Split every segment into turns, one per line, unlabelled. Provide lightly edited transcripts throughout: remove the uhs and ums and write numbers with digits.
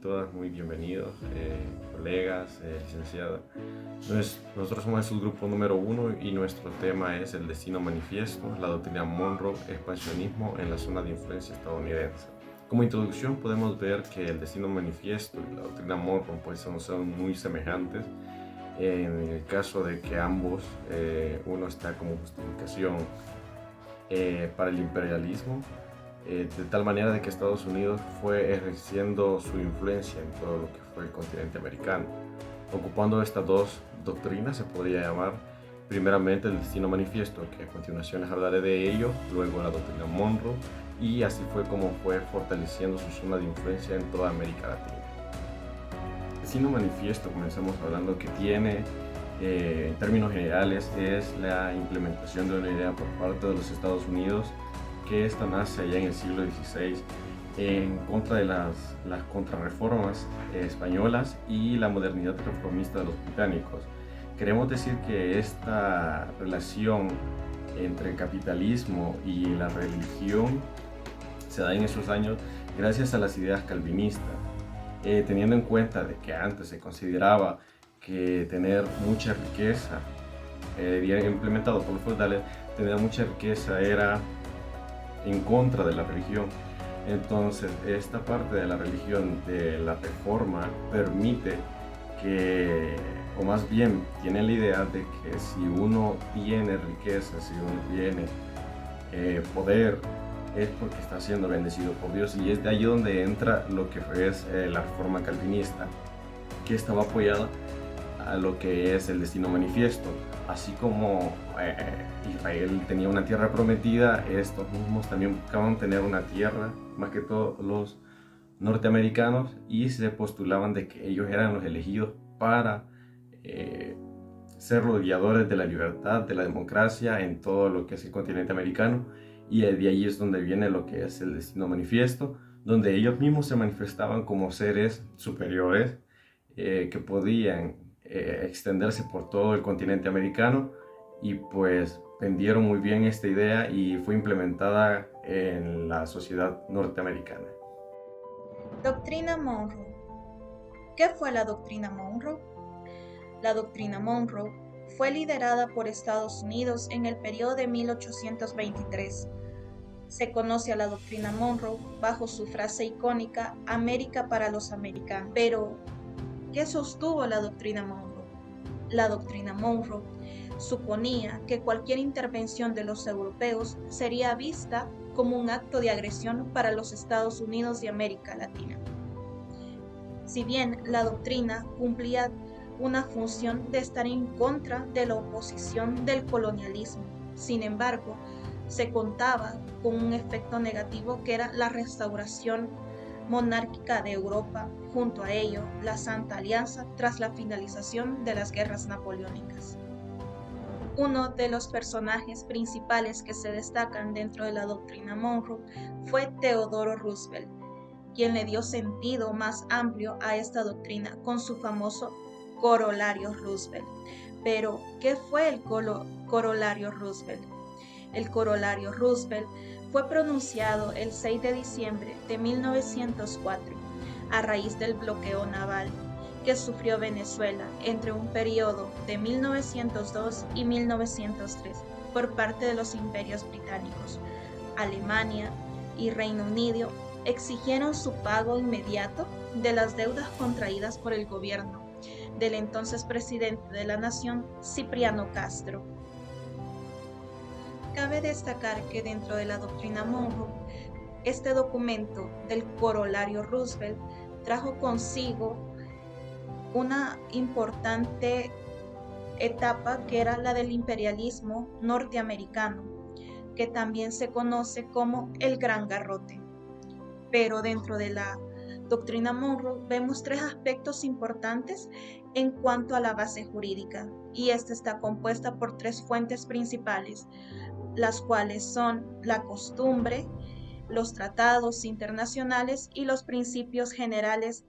todas muy bienvenidos, colegas, licenciada. Nosotros somos el grupo número 1 y nuestro tema es el destino manifiesto, la doctrina Monroe, expansionismo en la zona de influencia estadounidense. Como introducción podemos ver que el destino manifiesto y la doctrina Monroe pues, son muy semejantes en el caso de que ambos, uno está como justificación para el imperialismo, de tal manera de que Estados Unidos fue ejerciendo su influencia en todo lo que fue el continente americano. Ocupando estas dos doctrinas se podría llamar primeramente el destino manifiesto, que a continuación les hablaré de ello, luego la doctrina Monroe, y así fue como fue fortaleciendo su zona de influencia en toda América Latina. El destino manifiesto, comenzamos hablando que tiene, en términos generales, es la implementación de una idea por parte de los Estados Unidos, que esta nace allá en el siglo XVI en contra de las contrarreformas españolas y la modernidad reformista de los británicos. Queremos decir que esta relación entre el capitalismo y la religión se da en esos años gracias a las ideas calvinistas, teniendo en cuenta de que antes se consideraba que tener mucha riqueza, implementado por los feudales, tener mucha riqueza era en contra de la religión. Entonces, esta parte de la religión, de la reforma, permite que, o más bien tiene la idea de que si uno tiene riqueza, si uno tiene poder, es porque está siendo bendecido por Dios, y es de ahí donde entra lo que es la reforma calvinista, que estaba apoyada a lo que es el destino manifiesto. Así como Israel tenía una tierra prometida, estos mismos también buscaban tener una tierra, más que todos los norteamericanos, y se postulaban de que ellos eran los elegidos para ser los guiadores de la libertad, de la democracia en todo lo que es el continente americano, y de ahí es donde viene lo que es el destino manifiesto, donde ellos mismos se manifestaban como seres superiores que podían extenderse por todo el continente americano, y pues vendieron muy bien esta idea y fue implementada en la sociedad norteamericana.
Doctrina Monroe. ¿Qué fue la doctrina Monroe? La doctrina Monroe fue liderada por Estados Unidos en el periodo de 1823. Se conoce a la doctrina Monroe bajo su frase icónica América para los americanos. Pero, ¿qué sostuvo la doctrina Monroe? La doctrina Monroe suponía que cualquier intervención de los europeos sería vista como un acto de agresión para los Estados Unidos de América Latina. Si bien la doctrina cumplía una función de estar en contra de la oposición del colonialismo, sin embargo, se contaba con un efecto negativo que era la restauración monárquica de Europa, junto a ello la Santa Alianza tras la finalización de las guerras napoleónicas. Uno de los personajes principales que se destacan dentro de la doctrina Monroe fue Theodore Roosevelt, quien le dio sentido más amplio a esta doctrina con su famoso corolario Roosevelt. Pero, ¿qué fue el corolario Roosevelt? El corolario Roosevelt fue pronunciado el 6 de diciembre de 1904 a raíz del bloqueo naval que sufrió Venezuela entre un periodo de 1902 y 1903 por parte de los imperios británicos. Alemania y Reino Unido exigieron su pago inmediato de las deudas contraídas por el gobierno del entonces presidente de la nación, Cipriano Castro. Cabe destacar que dentro de la doctrina Monroe, este documento del corolario Roosevelt trajo consigo una importante etapa que era la del imperialismo norteamericano, que también se conoce como el Gran Garrote. Pero dentro de la doctrina Monroe vemos tres aspectos importantes en cuanto a la base jurídica, y esta está compuesta por tres fuentes principales, las cuales son la costumbre, los tratados internacionales y los principios generales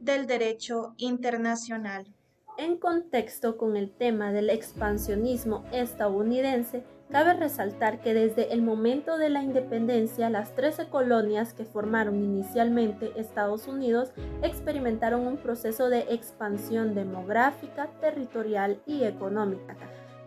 del derecho internacional.
En contexto con el tema del expansionismo estadounidense, Cabe resaltar que desde el momento de la independencia, las 13 colonias que formaron inicialmente Estados Unidos experimentaron un proceso de expansión demográfica, territorial y económica,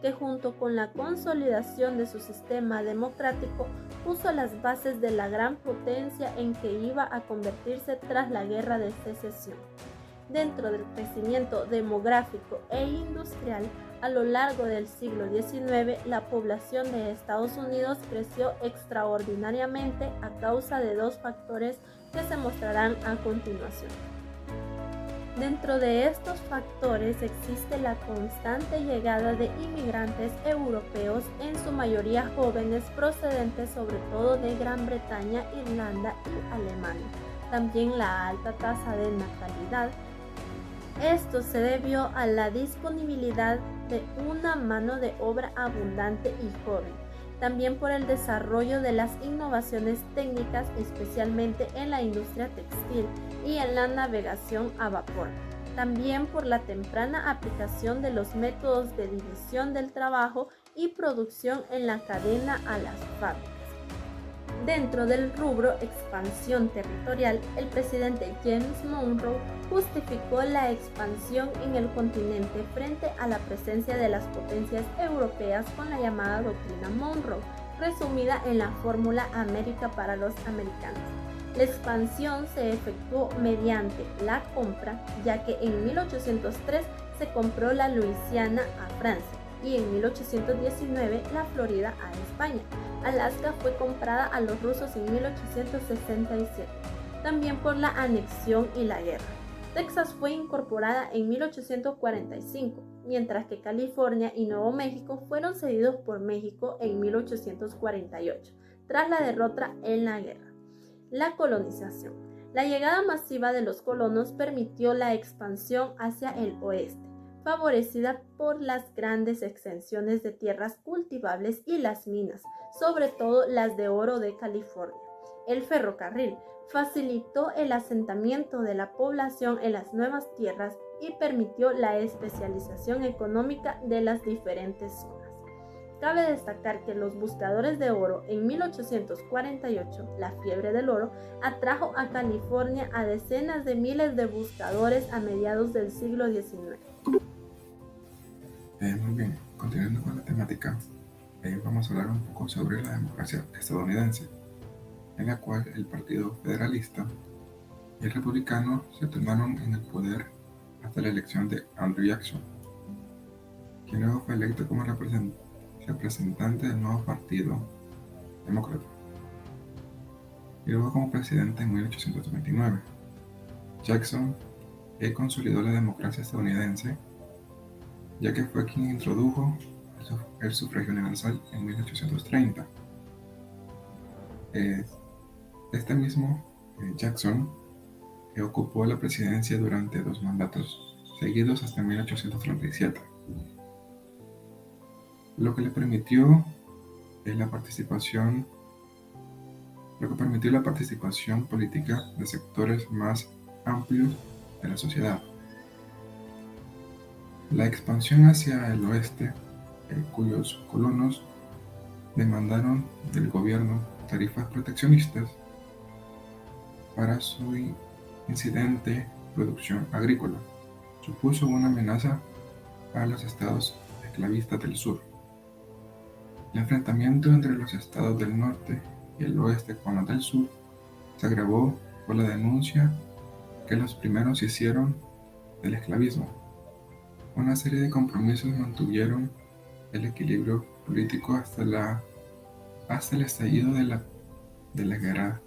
que junto con la consolidación de su sistema democrático puso las bases de la gran potencia en que iba a convertirse tras la Guerra de Secesión. Dentro del crecimiento demográfico e industrial, a lo largo del siglo XIX, la población de Estados Unidos creció extraordinariamente a causa de dos factores que se mostrarán a continuación. Dentro de estos factores existe la constante llegada de inmigrantes europeos, en su mayoría jóvenes, procedentes sobre todo de Gran Bretaña, Irlanda y Alemania. También la alta tasa de natalidad. Esto se debió a la disponibilidad de una mano de obra abundante y joven, también por el desarrollo de las innovaciones técnicas, especialmente en la industria textil y en la navegación a vapor, también por la temprana aplicación de los métodos de división del trabajo y producción en la cadena a las fábricas. Dentro del rubro expansión territorial, el presidente James Monroe justificó la expansión en el continente frente a la presencia de las potencias europeas con la llamada Doctrina Monroe, resumida en la fórmula América para los americanos. La expansión se efectuó mediante la compra, ya que en 1803 se compró la Luisiana a Francia y en 1819 la Florida a España. Alaska fue comprada a los rusos en 1867, también por la anexión y la guerra. Texas fue incorporada en 1845, mientras que California y Nuevo México fueron cedidos por México en 1848, tras la derrota en la guerra. La colonización. La llegada masiva de los colonos permitió la expansión hacia el oeste, favorecida por las grandes extensiones de tierras cultivables y las minas, sobre todo las de oro de California. El ferrocarril facilitó el asentamiento de la población en las nuevas tierras y permitió la especialización económica de las diferentes zonas. Cabe destacar que los buscadores de oro en 1848, la fiebre del oro, atrajo a California a decenas de miles de buscadores a mediados del siglo XIX.
Muy bien, continuando con la temática, vamos a hablar un poco sobre la democracia estadounidense, en la cual el Partido Federalista y el Republicano se tomaron en el poder hasta la elección de Andrew Jackson, quien luego fue electo como representante del nuevo Partido Demócrata, y luego como presidente en 1829. Jackson consolidó la democracia estadounidense, ya que fue quien introdujo el sufragio universal en 1830. Este mismo Jackson ocupó la presidencia durante 2 mandatos seguidos hasta 1837, lo que permitió la participación política de sectores más amplios de la sociedad. La expansión hacia el oeste, cuyos colonos demandaron del gobierno tarifas proteccionistas para su incidente producción agrícola, supuso una amenaza para los estados esclavistas del sur. El enfrentamiento entre los estados del norte y el oeste con los del sur se agravó por la denuncia que los primeros hicieron del esclavismo. Una serie de compromisos mantuvieron el equilibrio político hasta el estallido de la guerra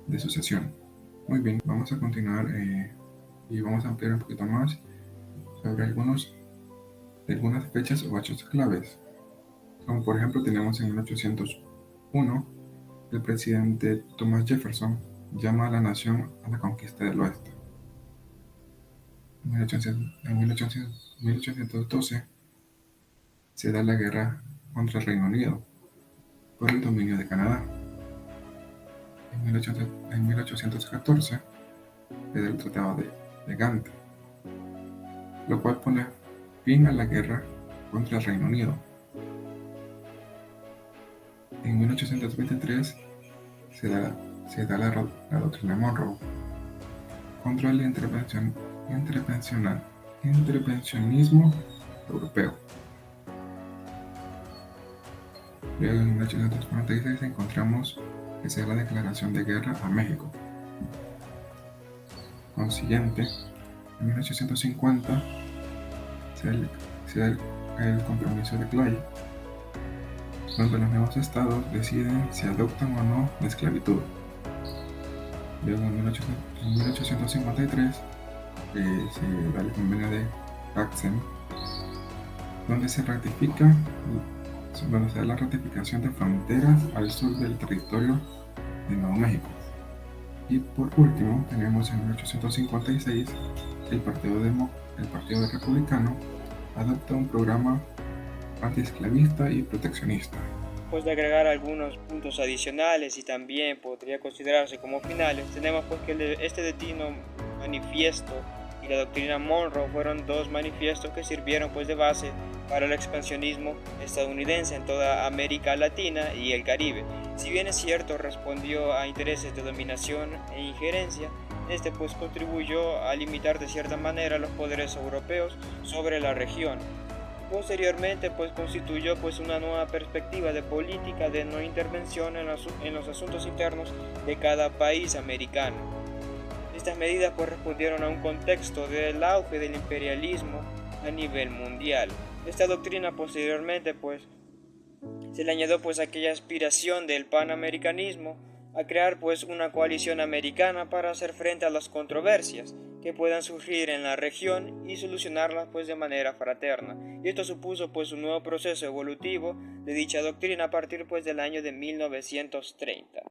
de sucesión. Muy bien, vamos a continuar y vamos a ampliar un poquito más sobre algunas fechas o hechos claves. Como por ejemplo tenemos en 1801, el presidente Thomas Jefferson llama a la nación a la conquista del oeste. En 1812 se da la guerra contra el Reino Unido por el dominio de Canadá. En 1814 se da el Tratado de Gante, lo cual pone fin a la guerra contra el Reino Unido. En 1823 se da la doctrina Monroe contra el intervencionismo europeo. Luego en 1846 encontramos que se da la declaración de guerra a México. Consiguiente, en 1850 se da el compromiso de Clay, donde los nuevos estados deciden si adoptan o no la esclavitud. Luego en 1853 se da el convenio de Paxem, donde se da la ratificación de fronteras al sur del territorio de Nuevo México. Y por último tenemos en 1856 el Partido Republicano adopta un programa antiesclavista y proteccionista.
Pues de agregar algunos puntos adicionales y también podría considerarse como finales, tenemos pues que este destino manifiesto y la doctrina Monroe fueron dos manifiestos que sirvieron pues de base para el expansionismo estadounidense en toda América Latina y el Caribe. Si bien es cierto respondió a intereses de dominación e injerencia, este pues contribuyó a limitar de cierta manera los poderes europeos sobre la región. Posteriormente pues constituyó pues una nueva perspectiva de política de no intervención en los asuntos internos de cada país americano. Estas medidas pues respondieron a un contexto del auge del imperialismo a nivel mundial. Esta doctrina posteriormente pues se le añadió pues aquella aspiración del panamericanismo a crear pues una coalición americana para hacer frente a las controversias que puedan surgir en la región y solucionarlas pues de manera fraterna. Y esto supuso pues un nuevo proceso evolutivo de dicha doctrina a partir pues del año de 1930.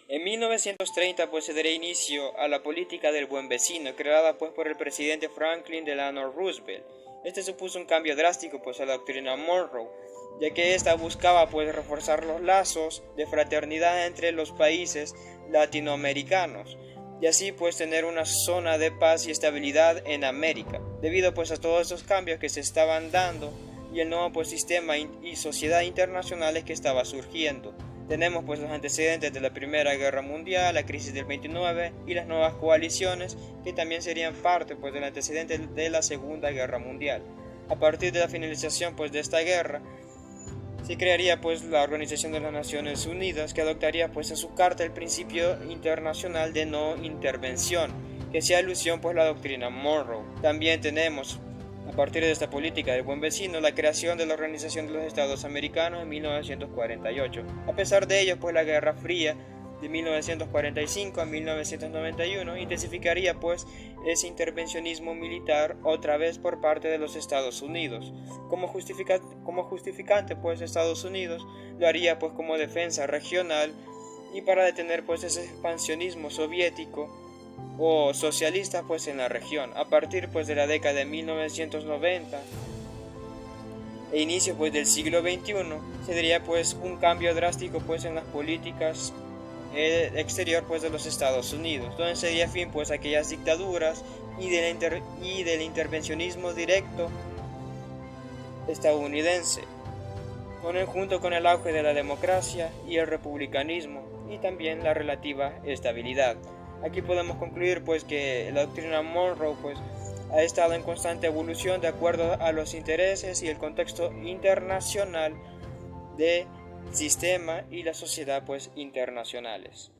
En 1930 pues se daría inicio a la política del buen vecino, creada pues por el presidente Franklin Delano Roosevelt. Este supuso un cambio drástico pues a la doctrina Monroe, ya que ésta buscaba pues reforzar los lazos de fraternidad entre los países latinoamericanos y así pues tener una zona de paz y estabilidad en América, debido pues a todos estos cambios que se estaban dando y el nuevo pues sistema y sociedad internacionales que estaba surgiendo. Tenemos pues los antecedentes de la Primera Guerra Mundial, la crisis del 29 y las nuevas coaliciones que también serían parte pues del antecedente de la Segunda Guerra Mundial. A partir de la finalización pues de esta guerra se crearía pues la Organización de las Naciones Unidas, que adoptaría pues en su carta el principio internacional de no intervención, que hacía alusión pues la doctrina Monroe. También tenemos a partir de esta política del buen vecino la creación de la Organización de los Estados Americanos en 1948. A pesar de ello pues la Guerra Fría de 1945 a 1991 intensificaría pues ese intervencionismo militar otra vez por parte de los Estados Unidos. Como justificante pues Estados Unidos lo haría pues como defensa regional y para detener pues ese expansionismo soviético o socialista pues en la región. A partir pues de la década de 1990 e inicio pues del siglo XXI se daría pues un cambio drástico pues en las políticas exterior pues de los Estados Unidos, donde se daría fin pues a aquellas dictaduras y del intervencionismo directo estadounidense, junto con el auge de la democracia y el republicanismo y también la relativa estabilidad. Aquí podemos concluir pues que la doctrina Monroe pues ha estado en constante evolución de acuerdo a los intereses y el contexto internacional del sistema y la sociedad pues internacionales.